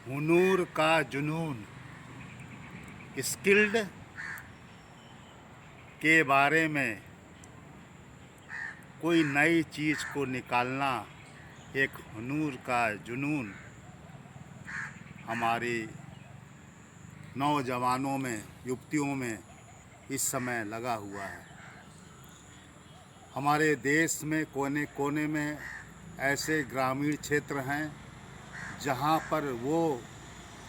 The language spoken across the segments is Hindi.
हुनूर का जुनून, स्किल्ड के बारे में कोई नई चीज़ को निकालना, एक हुनूर का जुनून हमारी नौजवानों में, युवतियों में इस समय लगा हुआ है। हमारे देश में कोने कोने में ऐसे ग्रामीण क्षेत्र हैं जहां पर वो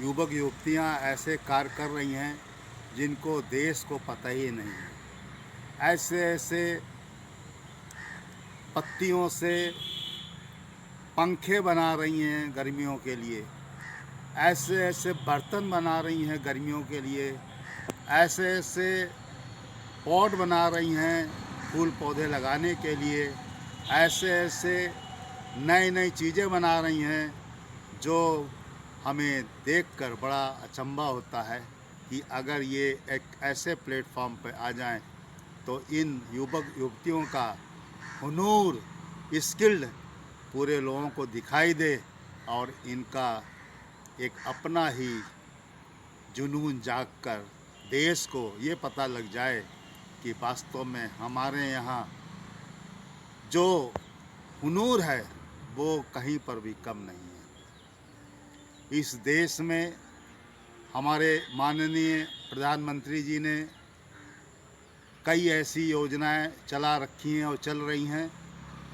युवक युवतियां ऐसे कार्य कर रही हैं जिनको देश को पता ही नहीं है। ऐसे ऐसे पत्तियों से पंखे बना रही हैं गर्मियों के लिए, ऐसे ऐसे बर्तन बना रही हैं गर्मियों के लिए, ऐसे ऐसे पॉट बना रही हैं फूल पौधे लगाने के लिए, ऐसे ऐसे नई नई चीज़ें बना रही हैं जो हमें देखकर बड़ा अचंभा होता है कि अगर ये एक ऐसे प्लेटफॉर्म पर आ जाएं तो इन युवक युवतियों का हुनूर, स्किल्ड पूरे लोगों को दिखाई दे और इनका एक अपना ही जुनून जागकर देश को ये पता लग जाए कि वास्तव में हमारे यहाँ जो हुनूर है वो कहीं पर भी कम नहीं है। इस देश में हमारे माननीय प्रधानमंत्री जी ने कई ऐसी योजनाएं चला रखी हैं और चल रही हैं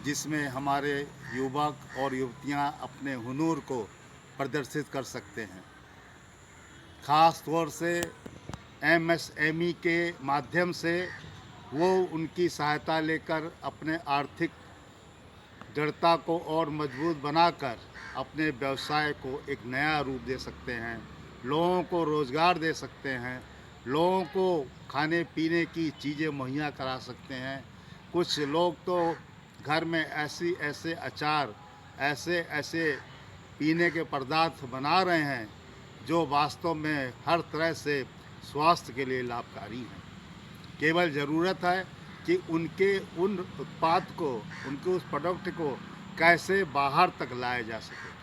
जिसमें हमारे युवक और युवतियां अपने हुनूर को प्रदर्शित कर सकते हैं। ख़ास तौर से एमएसएमई के माध्यम से वो उनकी सहायता लेकर अपने आर्थिक दृढ़ता को और मजबूत बनाकर अपने व्यवसाय को एक नया रूप दे सकते हैं, लोगों को रोज़गार दे सकते हैं, लोगों को खाने पीने की चीज़ें मुहैया करा सकते हैं। कुछ लोग तो घर में ऐसे अचार, ऐसे पीने के पदार्थ बना रहे हैं जो वास्तव में हर तरह से स्वास्थ्य के लिए लाभकारी हैं। केवल ज़रूरत है कि उन उत्पाद को, उनके उस प्रोडक्ट को कैसे बाहर तक लाया जा सके।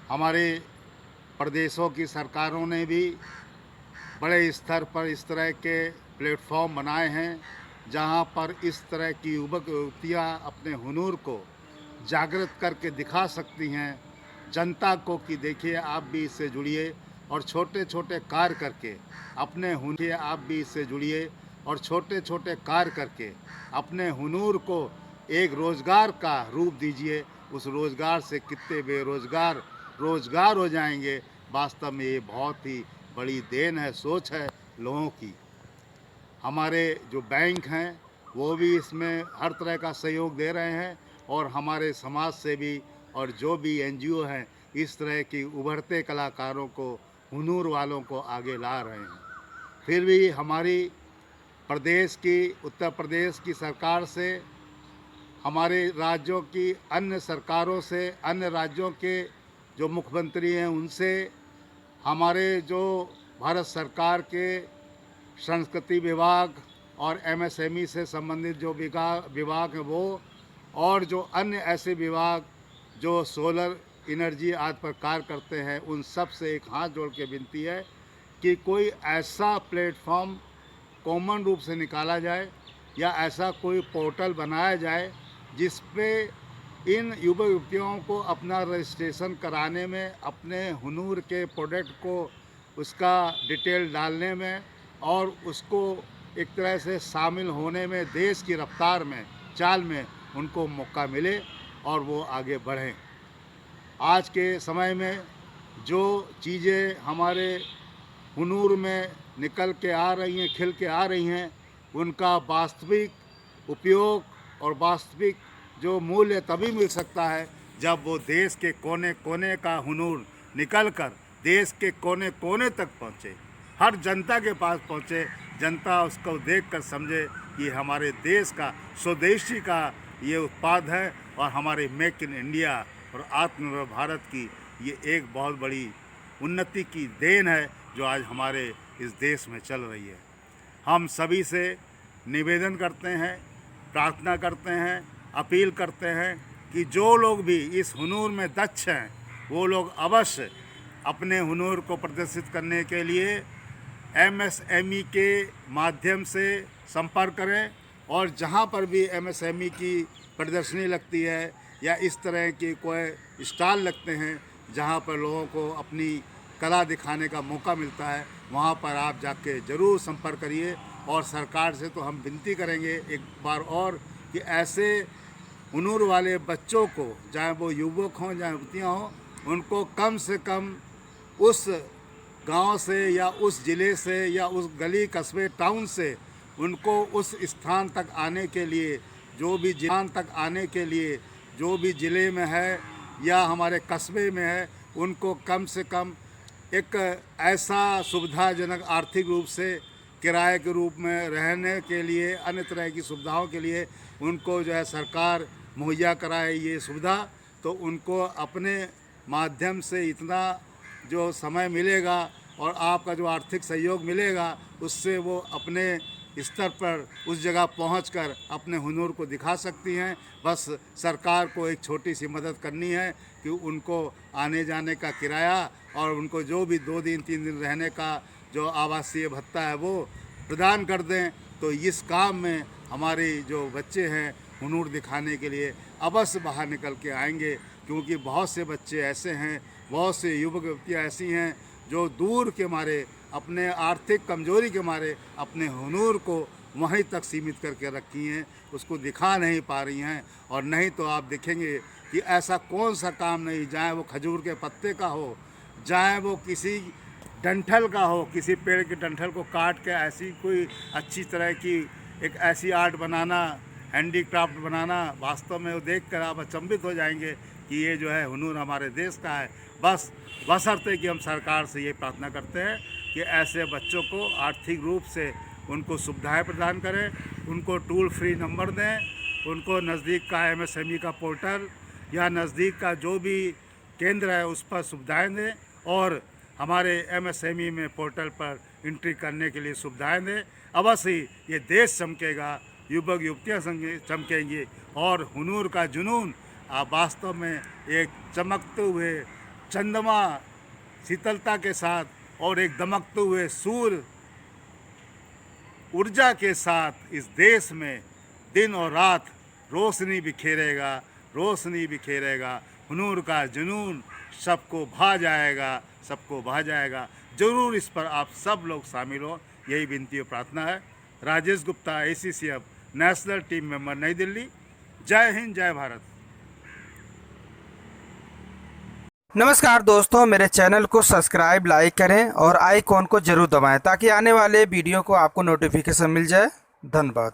हमारे प्रदेशों की सरकारों ने भी बड़े स्तर पर इस तरह के प्लेटफॉर्म बनाए हैं जहां पर इस तरह की युवक युवतियाँ अपने हुनूर को जागृत करके दिखा सकती हैं जनता को कि देखिए आप भी इससे जुड़िए और छोटे छोटे कार्य करके अपने हुनर, आप भी इससे जुड़िए और छोटे छोटे कार्य करके अपने हुनूर को एक रोज़गार का रूप दीजिए। उस रोज़गार से कितने बेरोज़गार रोज़गार हो जाएंगे। वास्तव में ये बहुत ही बड़ी देन है, सोच है लोगों की। हमारे जो बैंक हैं वो भी इसमें हर तरह का सहयोग दे रहे हैं और हमारे समाज से भी और जो भी एनजीओ हैं इस तरह की उभरते कलाकारों को, हुनूर वालों को आगे ला रहे हैं। फिर भी हमारी उत्तर प्रदेश की सरकार से, हमारे राज्यों की अन्य सरकारों से, अन्य राज्यों के जो मुख्यमंत्री हैं उनसे, हमारे जो भारत सरकार के संस्कृति विभाग और एमएसएमई से संबंधित जो विभाग हैं वो, और जो अन्य ऐसे विभाग जो सोलर एनर्जी आदि पर कार्य करते हैं, उन सब से एक हाथ जोड़ के विनती है कि कोई ऐसा प्लेटफॉर्म कॉमन रूप से निकाला जाए या ऐसा कोई पोर्टल बनाया जाए जिस पे इन युवक युवतियों को अपना रजिस्ट्रेशन कराने में, अपने हुनूर के प्रोडक्ट को उसका डिटेल डालने में और उसको एक तरह से शामिल होने में, देश की रफ्तार में, चाल में उनको मौका मिले और वो आगे बढ़ें। आज के समय में जो चीज़ें हमारे हुनूर में निकल के आ रही हैं, खिल के आ रही हैं, उनका वास्तविक उपयोग और वास्तविक जो मूल्य तभी मिल सकता है जब वो देश के कोने कोने का हुनूर निकल कर देश के कोने कोने तक पहुँचे, हर जनता के पास पहुँचे, जनता उसको देखकर समझे कि हमारे देश का, स्वदेशी का ये उत्पाद है और हमारे मेक इन इंडिया और आत्मनिर्भर भारत की ये एक बहुत बड़ी उन्नति की देन है जो आज हमारे इस देश में चल रही है। हम सभी से निवेदन करते हैं, प्रार्थना करते हैं, अपील करते हैं कि जो लोग भी इस हुनूर में दक्ष हैं वो लोग अवश्य अपने हुनर को प्रदर्शित करने के लिए एमएसएमई के माध्यम से संपर्क करें। और जहाँ पर भी एमएसएमई की प्रदर्शनी लगती है या इस तरह के कोई स्टॉल लगते हैं जहाँ पर लोगों को अपनी कला दिखाने का मौका मिलता है, वहाँ पर आप जाके ज़रूर संपर्क करिए। और सरकार से तो हम विनती करेंगे एक बार और कि ऐसे हुनर वाले बच्चों को, चाहे वो युवक हों चाहे युवतियाँ हों, उनको कम से कम उस गांव से या उस ज़िले से या उस गली कस्बे टाउन से उनको उस स्थान तक आने के लिए, जो भी स्थान तक आने के लिए जो भी ज़िले में है या हमारे कस्बे में है, उनको कम से कम एक ऐसा सुविधाजनक आर्थिक रूप से किराए के रूप में रहने के लिए, अन्य तरह की सुविधाओं के लिए उनको जो है सरकार मुहैया कराए ये सुविधा। तो उनको अपने माध्यम से इतना जो समय मिलेगा और आपका जो आर्थिक सहयोग मिलेगा, उससे वो अपने स्तर पर उस जगह पहुंचकर अपने हुनर को दिखा सकती हैं। बस सरकार को एक छोटी सी मदद करनी है कि उनको आने जाने का किराया और उनको जो भी 2 दिन 3 दिन रहने का जो आवासीय भत्ता है वो प्रदान कर दें। तो इस काम में हमारे जो बच्चे हैं हुनर दिखाने के लिए अवश्य बाहर निकल के आएंगे, क्योंकि बहुत से बच्चे ऐसे हैं, बहुत से युवक युवतियाँ ऐसी हैं जो दूर के मारे, अपने आर्थिक कमजोरी के मारे अपने हुनर को वहीं तक सीमित करके रखी हैं, उसको दिखा नहीं पा रही हैं। और नहीं तो आप देखेंगे कि ऐसा कौन सा काम नहीं, चाहे वो खजूर के पत्ते का हो, चाहे वो किसी डंठल का हो, किसी पेड़ के डंठल को काट के ऐसी कोई अच्छी तरह की एक ऐसी आर्ट बनाना, हैंडीक्राफ्ट बनाना, वास्तव में वो देख कर आप अचंभित हो जाएंगे कि ये जो है हुनर हमारे देश का है। बशर्ते कि हम सरकार से ये प्रार्थना करते हैं कि ऐसे बच्चों को आर्थिक रूप से उनको सुविधाएं प्रदान करें, उनको टोल फ्री नंबर दें, उनको नज़दीक का एमएसएमई का पोर्टल या नज़दीक का जो भी केंद्र है उस पर सुविधाएं दें और हमारे एमएसएमई में पोर्टल पर एंट्री करने के लिए सुविधाएं दें। अवश्य ये देश चमकेगा, युवक युवतियाँ चमकेंगी और हुनर का जुनून आप वास्तव में एक चमकते हुए चंद्रमा शीतलता के साथ और एक दमकते हुए सूर्य ऊर्जा के साथ इस देश में दिन और रात रोशनी बिखेरेगा, रोशनी बिखेरेगा। हुनर का जुनून सबको भा जाएगा, सबको भा जाएगा। ज़रूर इस पर आप सब लोग शामिल हो, यही विनती और प्रार्थना है। Rajesh Gupta, ACCF national team member, नई दिल्ली। जय हिंद, जय भारत। नमस्कार दोस्तों, मेरे चैनल को सब्सक्राइब, लाइक करें और आइकॉन को जरूर दबाएं ताकि आने वाले वीडियो को आपको नोटिफिकेशन मिल जाए। धन्यवाद।